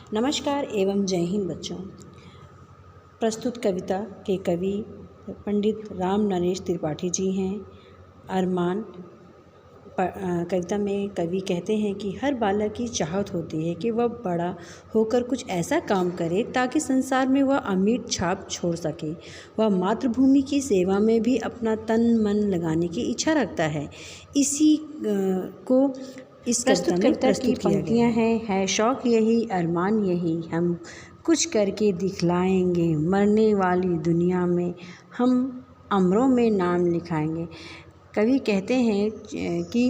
नमस्कार एवं जय हिंद बच्चों। प्रस्तुत कविता के कवि पंडित राम नरेश त्रिपाठी जी हैं। अरमान कविता में कवि कहते हैं कि हर बालक की चाहत होती है कि वह बड़ा होकर कुछ ऐसा काम करे ताकि संसार में वह अमिट छाप छोड़ सके। वह मातृभूमि की सेवा में भी अपना तन मन लगाने की इच्छा रखता है। इसी को इस कविता की पंक्तियाँ है शौक़ यही अरमान यही, हम कुछ करके दिखलाएंगे, मरने वाली दुनिया में हम अमरों में नाम लिखाएंगे। कवि कहते हैं कि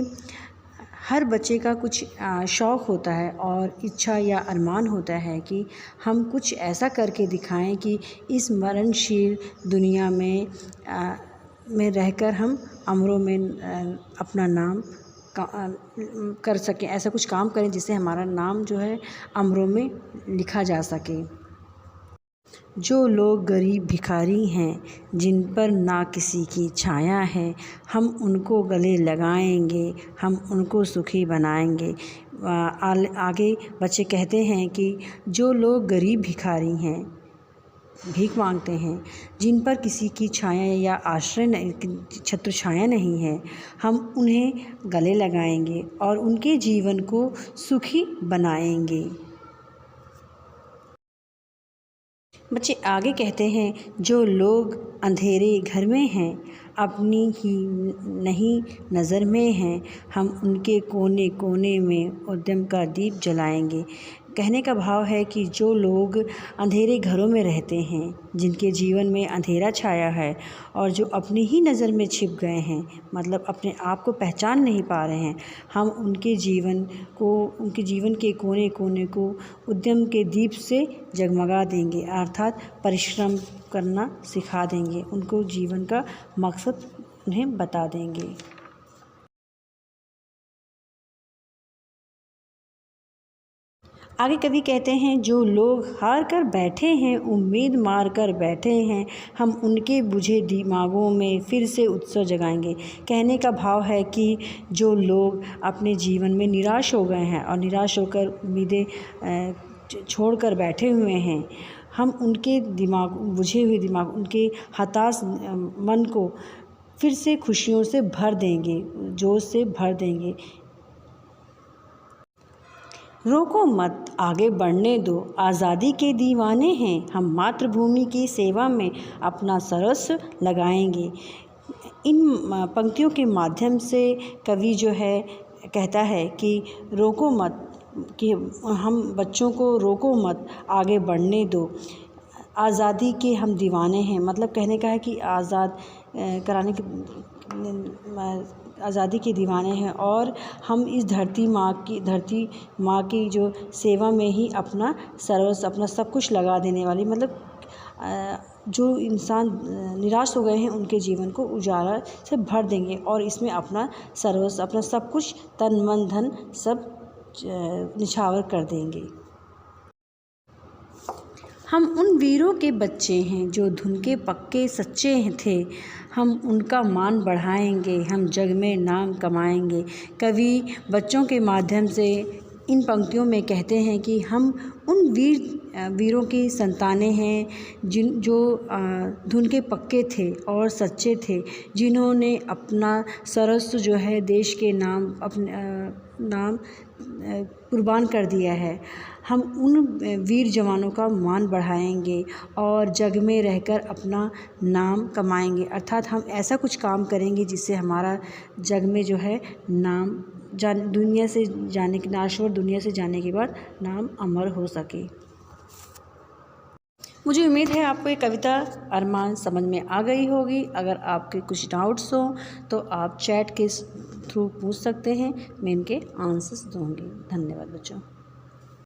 हर बच्चे का कुछ शौक़ होता है और इच्छा या अरमान होता है कि हम कुछ ऐसा करके दिखाएं कि इस मरणशील दुनिया में रहकर हम अमरों में अपना नाम कर सकें। ऐसा कुछ काम करें जिससे हमारा नाम जो है अमरों में लिखा जा सके। जो लोग गरीब भिखारी हैं, जिन पर ना किसी की छाया है, हम उनको गले लगाएंगे, हम उनको सुखी बनाएंगे। आगे बच्चे कहते हैं कि जो लोग गरीब भिखारी हैं, भीख मांगते हैं, जिन पर किसी की छाया या आश्रय छत्र छाया नहीं है, हम उन्हें गले लगाएंगे और उनके जीवन को सुखी बनाएंगे। बच्चे आगे कहते हैं जो लोग अंधेरे घर में हैं, अपनी ही नहीं नज़र में हैं, हम उनके कोने कोने में उद्यम का दीप जलाएंगे। कहने का भाव है कि जो लोग अंधेरे घरों में रहते हैं, जिनके जीवन में अंधेरा छाया है और जो अपनी ही नज़र में छिप गए हैं, मतलब अपने आप को पहचान नहीं पा रहे हैं, हम उनके जीवन के कोने कोने को उद्यम के दीप से जगमगा देंगे, अर्थात परिश्रम करना सिखा देंगे, उनको जीवन का मकसद उन्हें बता देंगे। आगे कवि कहते हैं जो लोग हार कर बैठे हैं, उम्मीद मार कर बैठे हैं, हम उनके बुझे दिमागों में फिर से उत्सव जगाएंगे। कहने का भाव है कि जो लोग अपने जीवन में निराश हो गए हैं और निराश होकर उम्मीदें छोड़कर बैठे हुए हैं, हम उनके बुझे हुए दिमाग, उनके हताश मन को फिर से खुशियों से भर देंगे, जोश से भर देंगे। रोको मत, आगे बढ़ने दो, आज़ादी के दीवाने हैं, हम मातृभूमि की सेवा में अपना सर्वस्व लगाएंगे। इन पंक्तियों के माध्यम से कवि जो है कहता है कि रोको मत, कि हम बच्चों को रोको मत, आगे बढ़ने दो, आज़ादी के हम दीवाने हैं। मतलब कहने का है कि आज़ाद कराने के आज़ादी के दीवाने हैं और हम इस धरती माँ की जो सेवा में ही अपना सर्वस्व, अपना सब कुछ लगा देने वाली, मतलब जो इंसान निराश हो गए हैं उनके जीवन को उजाला से भर देंगे और इसमें अपना सर्वस्व, अपना सब कुछ, तन मन धन सब निछावर कर देंगे। हम उन वीरों के बच्चे हैं जो धुन के पक्के सच्चे थे, हम उनका मान बढ़ाएंगे, हम जग में नाम कमाएंगे। कवि बच्चों के माध्यम से इन पंक्तियों में कहते हैं कि हम उन वीरों की संतानें हैं जो धुन के पक्के थे और सच्चे थे, जिन्होंने अपना सर्वस्व जो है देश के नाम, अपने नाम कुर्बान कर दिया है। हम उन वीर जवानों का मान बढ़ाएंगे और जग में रहकर अपना नाम कमाएंगे, अर्थात हम ऐसा कुछ काम करेंगे जिससे हमारा जग में जो है नाम दुनिया से जाने के, नाश्वर दुनिया से जाने के बाद नाम अमर हो सके। मुझे उम्मीद है आपको ये कविता अरमान समझ में आ गई होगी। अगर आपके कुछ डाउट्स हो तो आप चैट के थ्रू पूछ सकते हैं, मैं इनके आंसर्स दूँगी। धन्यवाद बच्चों।